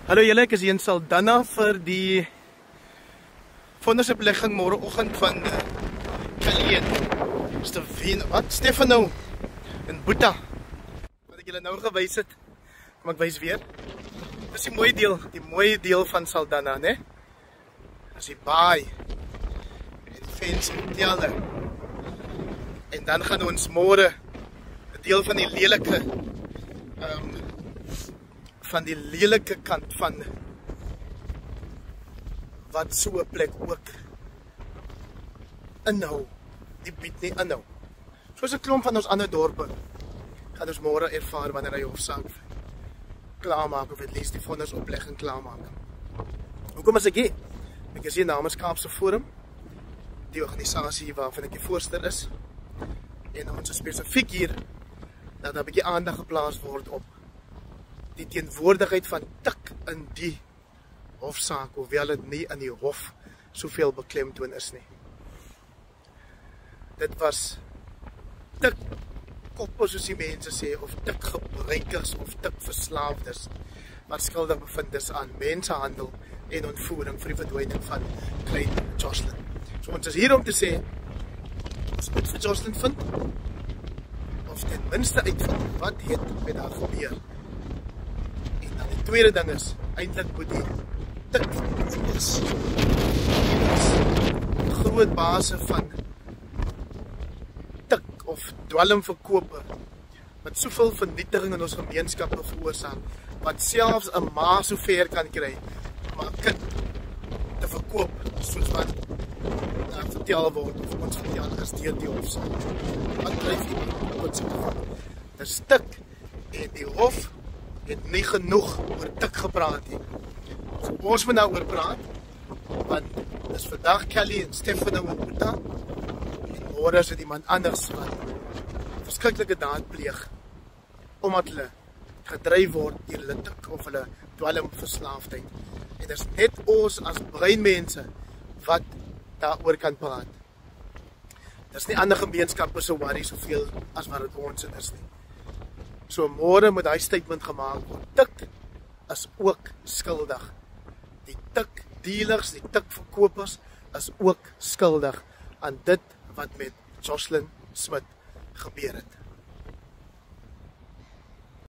Hallo julle, ek is hier in Saldanha vir die vondersbelegging môreoggend van Kalien. Stefano en Boeta. Wat ek julle nou gewys het, kom ek wys weer. Dis die mooie deel van Saldanha, né? Dis die baai. En fancy hotelle. En dan gaan ons môre 'n deel van die lelike kant van wat so 'n plek ook inhou, die bied nie inhou. Soos 'n klomp van ons ander dorpe gaan ons môre ervaar wanneer hy hofsaak klaarmaak of at least die vondersoplegging klaarmaak. Hoekom is ek hier? Ek is hier namens Kaapse Forum, die organisasie waarvan ek die voorsteur is. En ons is spesifiek hier dat daar 'n bietjie aandag geplaas word op die teenwoordigheid van tik in die hofsaak, hoewel dit nie in die hof soveel beklemtoon is nie. Dit was tik koppe, soos die mense sê, of tik gebruikers of tik verslaafdes wat skuldig bevind is aan mensenhandel en ontvoering vir die verdwyning van klein Jocelyn. So ons is hier om te sê, ons moet vir Jocelyn vind, of ten minste uitvind wat het met haar gebeur. En dan die tweede ding is, eintlik moet die tik is groot base van tik of dwelmverkope wat soveel vernietiging in ons gemeenskappe veroorsaak, wat selfs 'n ma so ver kan kry om 'n kind te verkoop, soos wat daar vertel word of ons vertel is deur die hofsaak. Wat dryf iemand op so te vat? Dis tik en die hof het nie genoeg oor tik gepraat nie. So ons moet nou oor praat, want dis vandag Kelly en Stefano en Boeta, en môre is dit iemand anders wat verskriklike daad pleeg, omdat hulle gedryf word deur hulle tik of hulle dwelmverslaafdheid. En dis net ons as breinmense wat daaroor kan praat. Dis nie ander gemeenskappe so worry soveel as wat dit ons is nie. So môre moet hy statement gemaak word. Tik is ook skuldig. Die tik dealers, die tik verkopers is ook skuldig aan dit wat met Jocelyn Smit gebeur het.